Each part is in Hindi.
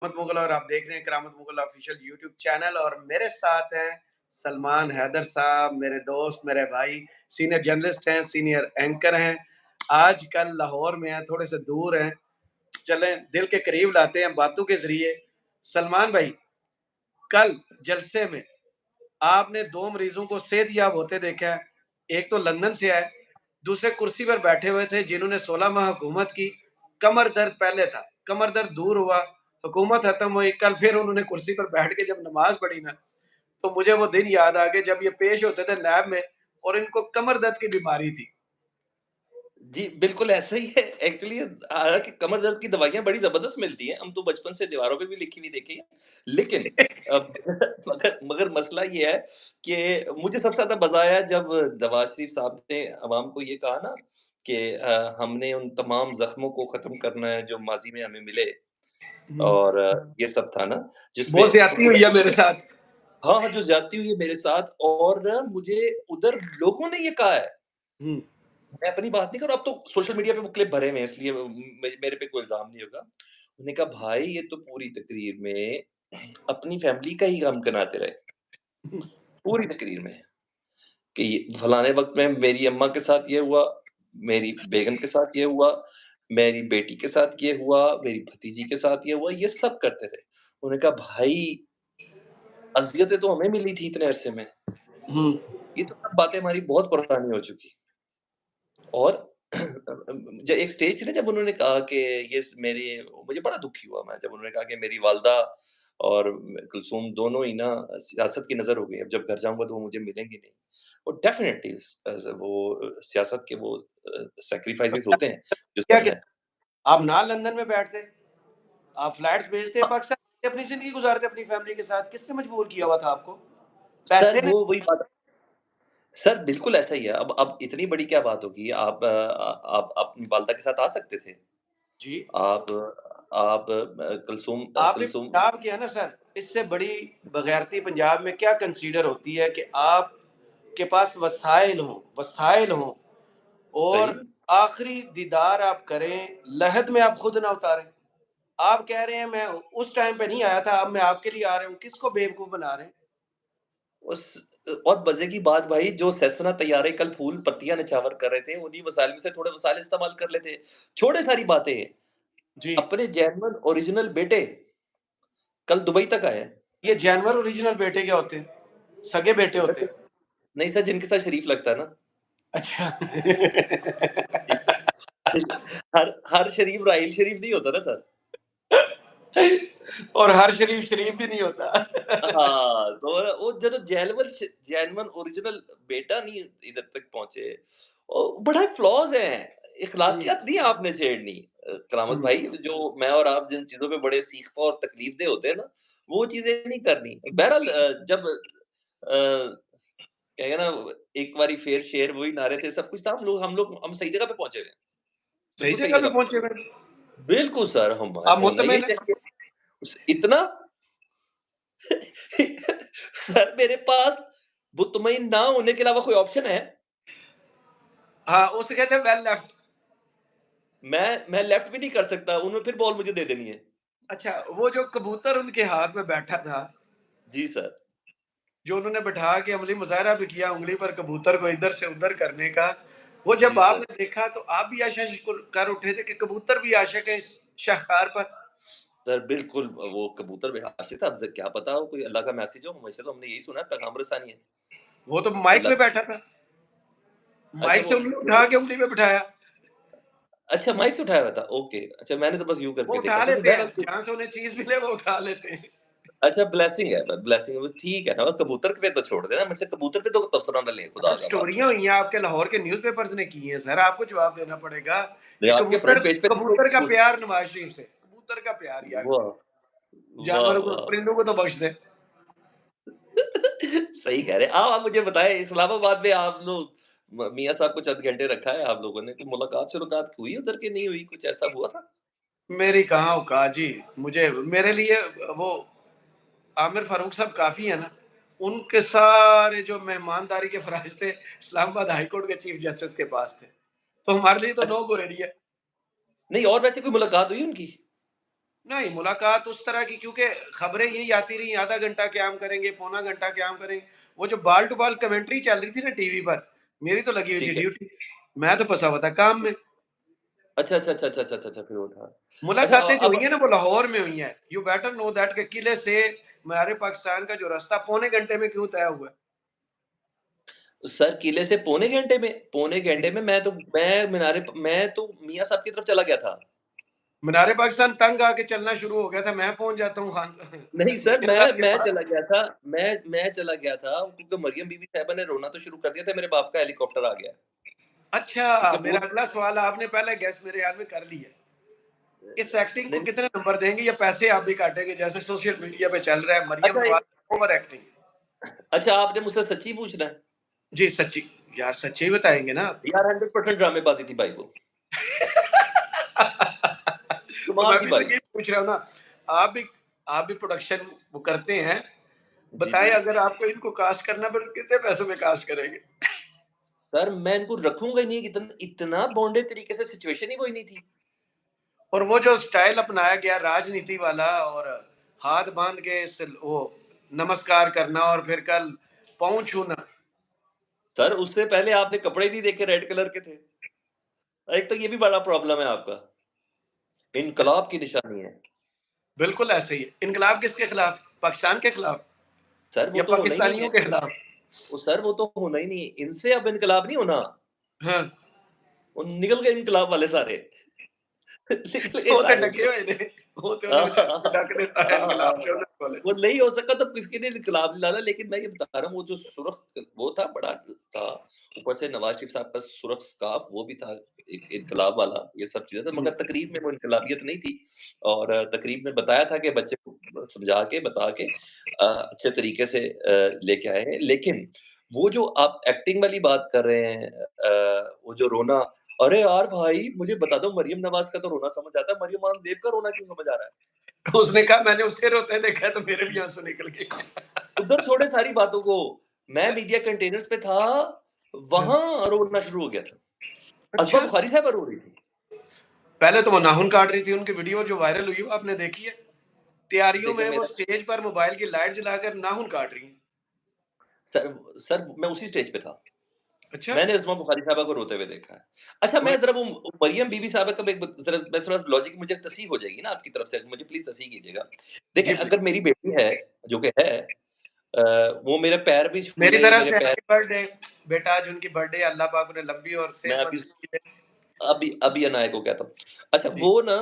करामत मुगल और आप देख रहे हैं करामत मुगल ऑफिशियल यूट्यूब चैनल और मेरे साथ हैं सलमान हैदर साहब, मेरे दोस्त, मेरे भाई, सीनियर जर्नलिस्ट हैं, सीनियर एंकर हैं। आजकल लाहौर में हैं, थोड़े से दूर हैं। चलें दिल के करीब लाते हैं बातों के ज़रिए। सलमान भाई, कल जलसे में आपने 2 मरीज़ों को सेहतयाब होते देखा है। एक तो लंदन से आए, दूसरे कुर्सी पर बैठे हुए थे जिन्होंने 16 माह हुकूमत की। कमर दर्द पहले था, कमर दर्द दूर हुआ, हुकूमत खत्म हुई, कल फिर उन्होंने कुर्सी पर बैठ के जब नमाज़ पढ़ी ना, तो मुझे वो दिन याद आ गए जब ये पेश होते थे नैब में और इनको कमर दर्द की बीमारी थी। जी, बिल्कुल ऐसा ही है। एक्चुअली हालाँकि कमर दर्द की दवाइयाँ बड़ी ज़बरदस्त मिलती हैं, हम तो बचपन से दीवारों पे भी लिखी हुई देखी है। लेकिन अब मगर मगर मसला ये है कि मुझे सबसे ज़्यादा मज़ा आया जब नवाज़ शरीफ साहब ने अवाम को ये कहा ना कि हमने उन तमाम ज़ख्मों को ख़त्म करना है जो माज़ी में हमें मिले हुँ। और ये सब था ना, जिसपे बहुत ज़्यादती हुई है मेरे साथ। हाँ, हाँ, जो ज़्यादती हुई है मेरे साथ और मुझे उधर लोगों ने ये कहा है। हुँ। मैं अपनी बात नहीं कर रहा, अब तो सोशल मीडिया पे वो क्लिप भरे हुए हैं इसलिए मेरे पे कोई इल्ज़ाम नहीं होगा। उन्होंने कहा भाई ये तो पूरी तकरीर में अपनी फैमिली का ही गम गिनाते रहे, पूरी तकरीर में कि फलाने वक़्त में मेरी अम्मा के साथ ये हुआ, मेरी बेगम के साथ ये हुआ, मेरी बेटी के साथ ये हुआ, मेरी भतीजी के साथ ये हुआ, ये सब करते रहे। उन्होंने कहा भाई अज़ियतें तो हमें मिली थी इतने अरसे में, हुँ। ये तो सब बातें हमारी बहुत पुरानी हो चुकी। और ज एक स्टेज थी ना जब उन्होंने कहा कि ये स मेरी मुझे बड़ा दुखी हुआ मैं जब उन्होंने कहा कि मेरी वालिदा और कुलसूम दोनों ही ना सियासत की नज़र हो गई। अब जब घर जाऊँगा तो वो मुझे मिलेंगी नहीं। और डेफ़िनिटली वो सियासत के वो तो सैक्रिफ़ाइसेस क्या होते हैं जो क्या करना है। आप ना लंदन में बैठते, आप फ्लैट्स बेचते, हाँ, पाकिस्तान अपनी ज़िंदगी गुज़ारते अपनी फैमिली के साथ, किसने मजबूर किया हुआ था आपको? सर पैसे ने वो वही बात सर बिल्कुल ऐसा ही है। अब इतनी बड़ी क्या बात होगी आप अपनी वालिदा के साथ आ सकते थे। जी। आप आप कुलसूम आपने कुलसूम पंजाब किया ना सर, इससे बड़ी बगैरती पंजाब में क्या कंसीडर होती है कि आपके पास वसाइल हों सही और आखिरी दीदार आप करें, लहद में आप खुद ना उतारें। आप कह रहे हैं मैं उस टाइम पे नहीं आया था, अब मैं आपके लिए आ रहा हूँ, किसको बेवकूफ़ बना रहे हैं? उस और मज़े की बात भाई जो सेस्ना तैयारे कल फूल पत्तियाँ निछावर कर रहे थे, उन्हीं वसाइल में से थोड़े वसाइल इस्तेमाल कर लेते। छोड़े सारी बातें, जी। अपने जेन्युइन ओरिजिनल बेटे कल दुबई तक आए हैं। ये जानवर ओरिजिनल बेटे क्या होते हैं? सगे बेटे होते हैं। नहीं सर जिनके साथ शरीफ लगता है ना। अच्छा। हर हर शरीफ राहील शरीफ नहीं होता ना सर। और हर शरीफ शरीफ भी नहीं होता। हाँ, तो वो जो जेन्युइन ओरिजिनल बेटा नहीं इधर तक पहुँचे, वो बड़ा फ्लॉज़ हैं, हुँ, इख़्लाक़ियात नहीं आपने छेड़नी। करामत हुँ। भाई जो मैं और आप जिन चीज़ों पे बड़े सीख़-फ़ा और तकलीफ़-दे होते हैं ना, वो चीज़ें नहीं करनी। बहरहाल जब क्या है ना एक बारी फेर शेर वही नारे थे, सब कुछ था, हम सही जगह पे पहुँचे हुए हैं, सही बिल्कुल सही जगह पे जगह पे। पहुँचे हुए हैं। बिल्कुल सर, हम आप होना यही मुतमिन हैं? चाहिए। इतना सर मेरे पास मुतमईन ना होने के अलावा कोई ऑप्शन है? हाँ, उसे कहते हैं वेल लेफ्ट। मैं लेफ्ट भी नहीं कर सकता, उन्होंने फिर बॉल मुझे दे देनी है। अच्छा, वो जो कबूतर उनके हाथ में बैठा था, जी सर। जो उन्होंने बिठा के अमली मुज़ाहरा भी किया उँगली पर कबूतर को इधर से उधर करने का, वो जब जी सर। आपने देखा तो आप भी आशिक कर उठे थे कि कबूतर भी आशिक है इस शाहकार पर? सर बिल्कुल वो कबूतर भी आशिक़ था, अब ज़ क्या पता वो कोई अल्लाह का मैसेज हो, हमेशा तो हमने यही सुना है पैग़ाम्बर सानी है। वो तो माइक अल्लाह में बैठा था। अच्छा माइक से उंगली उठा के उँगली पे बिठाया। अच्छा माइक से उठाया हुआ था, ओके। अच्छा मैंने तो बस यूँ वो करके देखा उठा था, तो लेते हैं, बहरहाल जहाँ से उन्हें चीज़ मिले वो उठा लेते हैं। अच्छा ब्लेसिंग है, ब्लेसिंग है वो ठीक है ना, कबूतर पे तो छोड़ देना, मुझसे कबूतर पे तो तबसरा ना लें, खुदा सर का स्टोरियाँ वास्ता। हुई हैं आपके लाहौर के न्यूज़पेपर्स ने की हैं सर, आपको जवाब देना पड़ेगा नहीं कि आपके कबूतर फ्रंट पेज पे देखो कबूतर का प्यार नवाज़ शरीफ से, कबूतर का प्यार यार। वाह! वाह, जानवरों को वाह! परिंदों को तो बख्श दे। सही कह रहे हैं। आप मुझे बताएँ इस्लामाबाद में आप लोग मियाँ साहब को चंद घंटे रखा है आप लोगों ने, कोई मुलाकात-शुलाकात हुई उधर की नहीं हुई, कुछ ऐसा हुआ था? मेरी कहाँ औकात जी, मुझे मेरे लिए वो आमिर फारूक साहब काफ़ी है ना, उनके सारे जो मेहमानदारी के फ़राइज़ थे, इस्लामाबाद हाई कोर्ट के चीफ जस्टिस के पास थे। तो हमारे लिए तो अच्छा, नो गो एरिया है। नहीं और वैसे कोई मुलाकात हुई उनकी? नहीं, मुलाकात उस तरह की, क्योंकि खबरें यही आती रही, आधा घंटा क्याम करेंगे, पौना घंटा क्याम करेंगे। वो जो बाल टू बाल कमेंट्री चल रही थी ना टीवी पर, मेरी तो लगी हुई थी ठीक है। ड्यूटी। मैं तो फँसा हुआ था काम में। अच्छा, अच्छा, अच्छा, अच्छा, अच्छा, अच्छा, फिर वो था। अच्छा मुलाकातें जो हुई अब हैं ना, वो लाहौर में हुई हैं। यू बेटर नो दैट कि किले से हमारे पाकिस्तान का जो रास्ता पौने घंटे में क्यों तय हुआ है। सर किले से पौने घंटे जी। में मैं तो मियाँ साहब की तरफ चला गया था। मीनार पाकिस्तान तंग आके चलना शुरू हो गया था, मैं पहुँच जाता हूँ खान नहीं सर, जेल खान के मैं चला पास। गया था। मैं चला गया था क्योंकि मरियम बीबी साहिबा ने रोना तो शुरू कर दिया था, मेरे बाप का हेलीकॉप्टर आ गया। ठीक अच्छा, है, मेरा वो अगला सवाल आपने पहले गेस मेरे ख्याल में कर लिया। इस एक्टिंग को नहीं, कितने नंबर देंगे, या पैसे आप भी काटेंगे जैसे सोशल मीडिया पे चल रहा है मरियम अच्छा नवाज ओवर एक्टिंग? अच्छा आपने मुझसे सच्ची पूछना है? जी सच्ची। यार सच्ची ही बताएंगे ना आप। यार 100% ड्रामेबाज़ी थी भाई वो। तो कमाल मैं थी भी तो भाई। यही पूछ रहा हूँ ना। आप भी आप भी प्रोडक्शन वो करते हैं। जी, बताएं, जी। अगर आपको इनको कास्ट करना पड़े तो कितने पैसों में कास्ट करेंगे? सर मैं इनको रखूँगा ही नहीं, इतना बॉन्डे तरीके से सिचुएशन ही कोई नहीं थी। और वो जो स्टाइल अपनाया गया राजनीति वाला, और हाथ बांध के वो नमस्कार करना और फिर कल पाँव छूना। सर उससे पहले आपने कपड़े नहीं देखे रेड कलर के थे। एक तो ये भी बड़ा प्रॉब्लम है आपका। इनकलाब की निशानी है। बिल्कुल ऐसे ही है। इनकलाब किसके खिलाफ? पाकिस्तान के खिलाफ सर वो या तो होना ही नहीं पाकिस्तानियों है। के खिलाफ? सर वो तो होना ही नहीं है। इनसे अब इनकलाब नहीं होना। हाँ। वो निकल गए इनकलाब वाले सारे। निकल गए वो तो सारे डके उधर। हुए ने। वो तो हाँ, उन्हें हाँ, बेचारे को हाँ, ढक देता है हाँ, इनकलाब हाँ। जो उन्होंने बोले। वो नहीं हो सका तब किसी ने इनकलाब नहीं लाना, लेकिन मैं ये बता रहा हूँ वो जो सुर्ख वो था बड़ा था। ऊपर से नवाज शरीफ साहब का सुर्ख स्कार्फ वो भी था, एक इनकलाब वाला, ये सब चीजें था, मगर तकरीब में वो इनकलाबियत नहीं थी। और तकरीब में बताया था कि बच्चे को समझा के बता के अच्छे तरीके से लेके आए हैं। लेकिन वो जो आप एक्टिंग वाली बात कर रहे हैं, वो जो रोना, अरे यार भाई मुझे बता दो, मरियम नवाज का तो रोना समझ आता है, मरियम आमदेव का रोना क्यों समझ आ रहा है? उसने कहा मैंने उसके रोते देखा है तो मेरे भी आंसू निकल गए। उधर छोड़े सारी बातों को, मैं मीडिया कंटेनर्स पे था, वहाँ रोना शुरू हो गया था। असमा अच्छा। बुखारी साहिबा रो रही थी। पहले तो वो नाखून काट रही थी, उनकी वीडियो जो वायरल हुई वो आपने देखी है? तैयारियों देखिए में वो मेरा स्टेज पर मोबाइल की लाइट जलाकर नाखून काट रही हैं। सर सर मैं उसी स्टेज पे था। अच्छा। मैंने असमा बुखारी साहिबा को रोते हुए देखा है। अच्छा वही। मैं ज़रा वो मरियम बीबी साहिबा का एक ज़रा मैं थोड़ा लॉजिक मुझे तस्हीह हो जाएगी ना आपकी तरफ से, मुझे प्लीज़ तस्हीह कीजिएगा। देखिए जी अगर प्लीज। मेरी बेटी है, जो कि है, अ, वो मेरे पैर भी छू मेरी ले, तरफ मेरे से पैर हैप्पी बर्थडे। बेटा, आज उनकी बर्थडे, अल्लाह पाक उन्हें लंबी और मैं सेहतमंद अभी जिंदगी दे। अभी अनाया को कहता हूँ। अच्छा जी। वो ना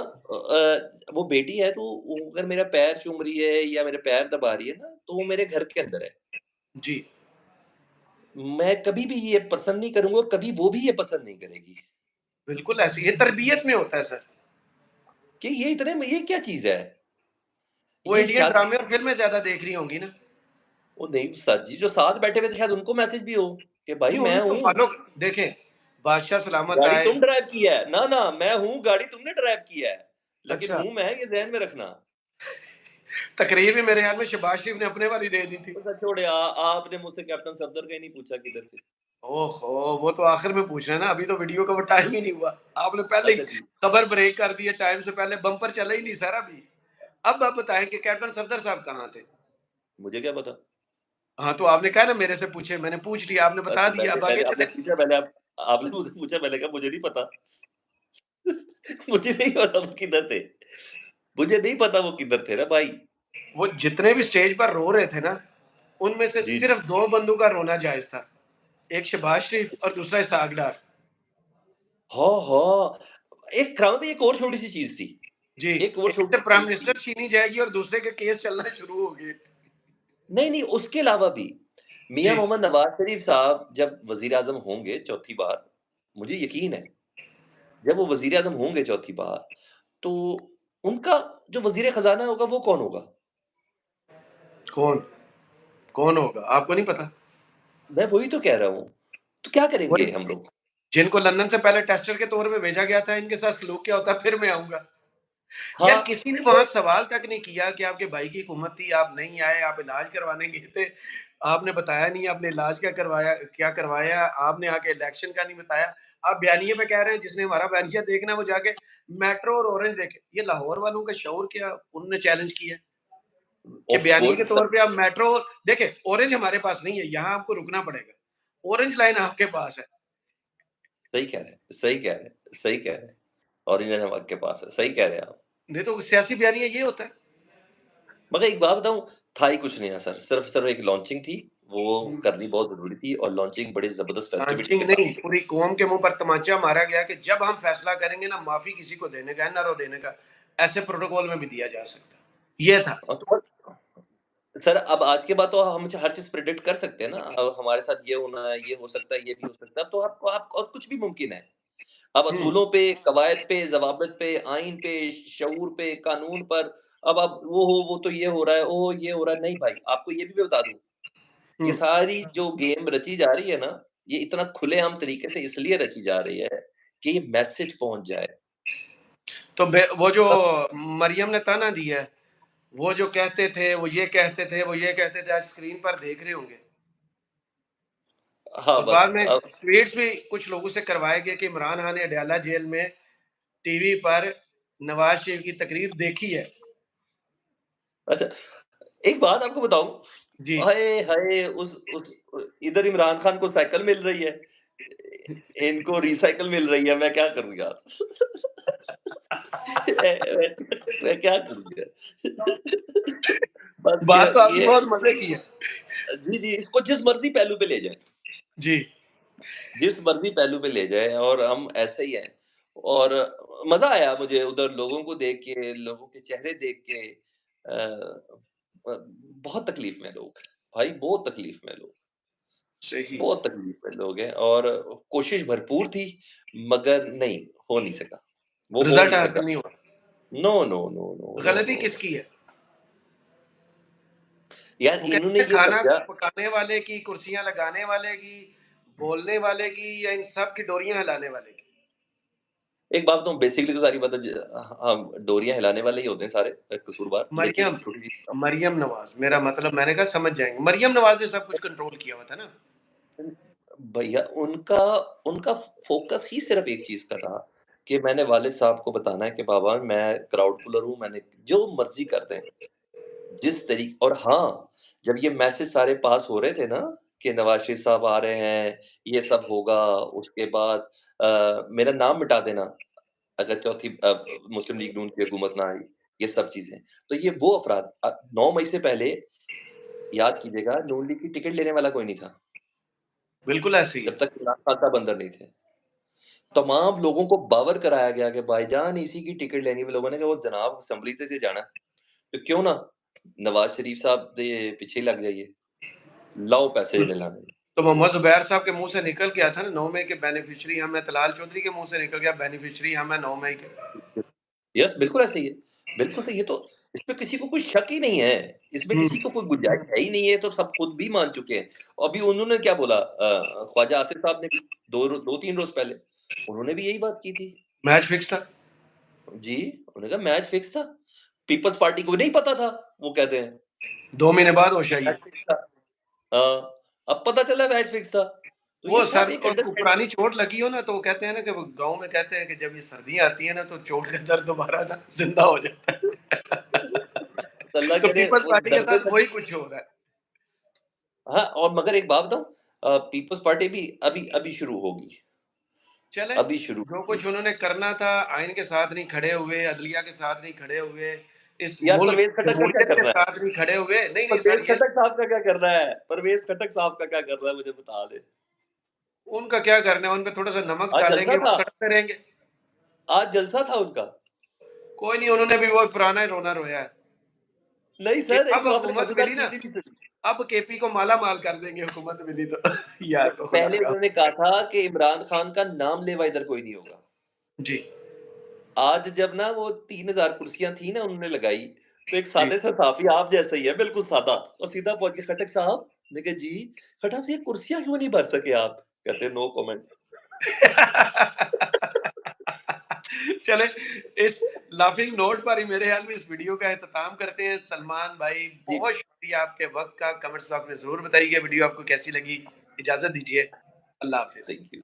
वो बेटी है, तो वो अगर मेरा पैर चूम रही है या मेरे पैर दबा रही है ना, तो वो मेरे घर के अंदर है। जी। मैं कभी भी ये पसंद नहीं करूँगा और कभी वो भी ये पसंद नहीं करेगी बिल्कुल ऐसे ये तरबियत में होता है सर। कि ये क्या चीज़ है? वो ये इंडियन शादी ड्रामे और फिल्में ज्यादा देख रही होंगी ना। वो नहीं सर जी, जो साथ बैठे हुए थे शायद उनको मैसेज भी हो कि भाई नहीं, मैं उनको हूँ, फॉलो देखें। बादशाह सलामत गाड़ी आए। तुम ड्राइव की है। ना, ना मैं हूँ, गाड़ी तुमने ड्राइव की है। लेकिन अच्छा। हूँ मैं, ये ज़हन में रखना। तकरीर में मेरे ख्याल में शहबाज शरीफ ने अपने वाली दे दी थी। तो सर छोड़े आपने मुझसे कैप्टन सफदर का ही नहीं पूछा किधर थे? ओहो, वो तो आखिर में पूछ रहे हैं ना, अभी तो वीडियो का वो टाइम ही नहीं हुआ। आपने पहले ही अच्छा जी। खबर ब्रेक कर दी है टाइम से पहले, बम्पर चला ही नहीं सर अभी। अब आप बताएं कि कैप्टन सफदर साहब कहाँ थे? मुझे क्या पता? हाँ, तो आपने कहा ना मेरे से पूछे, मैंने पूछ लिया, आपने बता अच्छा दिया, मैंने अब आगे मैंने आपने चले। पूछा पहले आप आपने मुझसे पूछा, मैंने कहा मुझे नहीं पता। मुझे नहीं पता वो किधर थे। मुझे नहीं पता वो किधर थे ना भाई। वो जितने भी स्टेज पर रो रहे थे ना, उनमें से जी, जी। सिर्फ 2 बंदों का रोना जायज़ था। एक शहबाज शरीफ और दूसरा इसहाक डार। हाँ, हाँ। एक क्राउन में एक और छोटी-सी चीज़ थी। जी, एक और एक से छोटी-सी प्राइम चीज़ थी। मिनिस्टर छीनी जाएगी और दूसरे के केस चलने शुरू हो गए। नहीं, नहीं उसके अलावा भी मियाँ जी। मोहम्मद नवाज़ शरीफ साहब जब वज़ीर-ए-आज़म होंगे चौथी बार, मुझे यकीन है, जब वो वज़ीर-ए-आज़म होंगे चौथी बार, तो उनका जो वज़ीर ख़ज़ाना होगा वो कौन होगा? कौन? कौन होगा? आपको नहीं पता? मैं वही तो कह रहा हूँ। तो क्या वही करेंगे हम लोग? जिनको लंदन से पहले टेस्टर के तौर पे भेजा गया था, इनके साथ सलूक क्या होता है फिर मैं आऊँगा। यार हाँ, किसी ने वहाँ सवाल तक नहीं किया कि आपके भाई की हुकूमत थी, आप नहीं आए, आप इलाज करवाने गए थे, आपने बताया नहीं आपने इलाज क्या करवाया, आपने आके इलेक्शन का नहीं बताया। आप बयानिए पे कह रहे हैं जिसने हमारा बयानिया देखना है वो जाके मेट्रो और ऑरेंज देखे। ये लाहौर वालों का शऊर क्या उन्होंने चैलेंज किया है कि ऑफ बयानिए के कोर्स तौर पे आप मेट्रो देखें, ऑरेंज हमारे पास नहीं है, यहाँ आपको रुकना पड़ेगा। ऑरेंज लाइन आपके पास है। सही कह रहे हैं, सही कह रहे हैं, सही कह रहे हैं। ओरिजिनल हम आपके पास है, सही कह रहे हैं आप। नहीं तो सियासी बयानिया ये होता है। मगर एक बात बताऊँ, था ही कुछ नहीं है सर, सिर्फ़ एक लॉन्चिंग थी, वो हुँ। करनी बहुत ज़रूरी थी और लॉन्चिंग बड़ी ज़बरदस्त फेस्टिविटी लॉन्चिंग के साथ नहीं, की गई। पूरी कौम के मुँह पर तमाचा मारा गया कि जब हम फैसला करेंगे ना माफ़ी किसी को देने का, एनआरओ देने का, ऐसे प्रोटोकॉल में भी दिया जा सकता है। ये था। तो सर अब आज के बाद तो हम हर चीज़ प्रेडिक्ट कर सकते हैं ना, अब हमारे साथ ये होना है, ये हो सकता है, ये भी हो सकता है, अब तो आप और कुछ भी मुमकिन है। अब हुँ। असूलों पे, कवायद पे, ज़वाबित पे, आइन पे, शऊर पे, कानून पर, अब आप वो तो ये हो रहा है, ओह! ये हो रहा है, नहीं भाई, आपको ये भी मैं बता दूँ, ये हुँ। सारी जो गेम रची जा रही है ना, ये इतना खुलेआम तरीके से इसलिए रची जा रही है, कि ये मैसेज पहुँच जाए। तो बे वो जो तब मरियम ने ताना दिया है, वो जो कहते थे, वो ये कहते थे, वो ये कहते थे, आज स्क्रीन पर देख रहे होंगे। हाँ, और बाद बस में अब ट्वीट्स भी कुछ लोगों से करवाए गए कि इमरान खान ने अडयाला जेल में टीवी पर नवाज़ शरीफ की तकरीर देखी है। अच्छा, एक बात आपको बताऊँ, जी। हाय! हाय! इधर इमरान खान को साइकिल मिल रही है, इनको रिसाइकिल मिल रही है, मैं क्या करूँ यार? मैं क्या करूँ यार? बस बात तो आपने ये बहुत मज़े की है। जी, जी, इसको जिस मर्ज़ी पहलू पे ले जाएँ, जी। जिस मर्ज़ी पहलू पे ले जाएँ और हम ऐसे ही हैं। और मज़ा आया मुझे उधर लोगों को देख के, लोगों के चेहरे देख के। बहुत तकलीफ़ में लोग, भाई बहुत तकलीफ़ में लोग, सही। बहुत तकलीफ़ में लोग हैं और कोशिश भरपूर थी, मगर नहीं, हो नहीं सका, वो हो रिज़ल्ट नहीं सका। हासिल नहीं हुआ। No, no, no, no, no, गलती नो, नो। किसकी है? यार वो इन्होंने कहते हैं ये खाना समझा। पकाने वाले की, कुर्सियाँ लगाने वाले की, बोलने वाले की या इन सब की डोरियाँ हिलाने वाले की? एक बात बताऊँ, बेसिकली तो सारी बातें डोरियाँ हिलाने वाले ही होते हैं सारे कसूरवार, लेकिन मरियम एक छोटी-सी मरियम नवाज़ मेरा मतलब मैंने कहा समझ जाएँगे। मरियम नवाज़ ने सब कुछ कंट्रोल किया हुआ था ना? भैया उनका उनका फ़ोकस ही सिर्फ़ एक चीज़ का था, कि मैंने वालिद साहब को बताना है कि बाबा मैं क्राउड पुलर हूँ, मैंने जो मर्ज़ी कर दें। जिस तरी और हाँ, जब ये मैसेज सारे पास हो रहे थे ना, कि नवाज़ शरीफ साहब आ रहे हैं, ये सब होगा, उसके बाद मेरा नाम मिटा देना, अगर मुस्लिम लीग नून की हुकूमत ना आई, ये सब चीज़ें। तो ये वो अफ़राद 9 मई से पहले याद कीजिएगा, नून लीग की टिकट लेने वाला कोई नहीं था, बिल्कुल ऐसे ही है। जब तक इमरान खान साहब अंदर नहीं थे। तमाम लोगों को बावर कराया गया कि भाईजान इसी की टिकट लेनी है। लोगों ने कहा, "वो जनाब असेंबली ते से जाना है, तो क्यों ना नवाज़ शरीफ साहब दे पीछे ही लग जाइए, लाओ पैसे इन्हें लाने।" तो मोहम्मद ज़ुबैर साहब के मुँह से निकल गया था ना 9 मई के बेनिफिशियरी हम हैं, तलाल चौधरी के मुँह से निकल गया बेनिफिशियरी हम हैं 9 मई के। यस, बिल्कुल ऐसे ही है। बिल्कुल सही, ये तो इसमें किसी को कोई शक ही नहीं है। इसमें हुँ। किसी को कोई गुंजाइश है ही नहीं है, तो सब खुद भी मान चुके हैं। अभी उन्होंने क्या बोला, ख्वाजा आसिफ साहब ने भी 2-3 रोज़ पहले, उन्होंने भी यही बात की थी। मैच फिक्स था। जी, उन्होंने कहा मैच फिक्स था। पीपल्स पार्टी को भी नहीं पता था, वो कहते हैं। 2 महीने बाद होश आई मैच है। फिक्स था। अब पता चला मैच फिक्स था। तो ये वो सब सर एक उनको अंडरस्टैंडिंग। पुरानी चोट लगी हो ना तो वो कहते हैं ना कि वो गाँव में कहते हैं कि जब ये सर्दियाँ आती है ना तो चोट का दर्द दोबारा ना ज़िंदा हो जाता है। अल्लाह तो करे पीपल्स वो पार्टी के दर्द साथ में। वही कुछ हो रहा है। हाँ, और मगर एक बात बताऊँ, पीपल्स पार्टी भी अभी अभी शुरू होगी, चले, अभी शुरू जो होगी। कुछ उन्होंने करना था आइन के साथ नहीं खड़े हुए, अदलिया के साथ नहीं खड़े हुए, इस यार मुल्क परवेज़ खट्टक का क्या जमहूरियत के करना है? साथ नहीं खड़े हुए। नहीं, नहीं परवेज़ सर ये खट्टक साहब का क्या करना है? परवेज़ खट्टक साहब का क्या करना है, मुझे बता दें। उनका क्या करना है, उन पे थोड़ा-सा नमक आज जलसा डालेंगे, वो था, तड़पते रहेंगे। आज जलसा था उनका। कोई नहीं, उन्होंने भी वो पुराना ही रोना रोया है नहीं कि सर, अब एक आपने हुकूमत मज़ेदार मिली ना, चीज़ ही नहीं सुनी। अब केपी को माला-माल कर देंगे हुकूमत मिली तो। यार को खुदा पहले का उन्होंने कहा था कि इमरान खान का नाम लेवा इधर कोई नहीं होगा। जी, आज जब ना वो 3000 कुर्सियाँ थी ना उन्होंने लगाई, तो एक जी। सादे से साफ़ी आप जैसा ही है, बिल्कुल सादा, और सीधा पहुँच के खट्टक साहब, मैंने कहा जी, खट्टक साहब ये कुर्सियाँ क्यों नहीं भर सके आप? कहते नो कमेंट। चले इस लाफिंग नोट पर ही मेरे ख्याल में इस वीडियो का एहतमाम करते हैं। सलमान भाई जी, बहुत शुक्रिया आपके वक़्त का। कमेंट्स बॉक्स में ज़रूर बताइए वीडियो आपको कैसी लगी। इजाज़त दीजिए। अल्लाह हाफ़िज़। Thank you.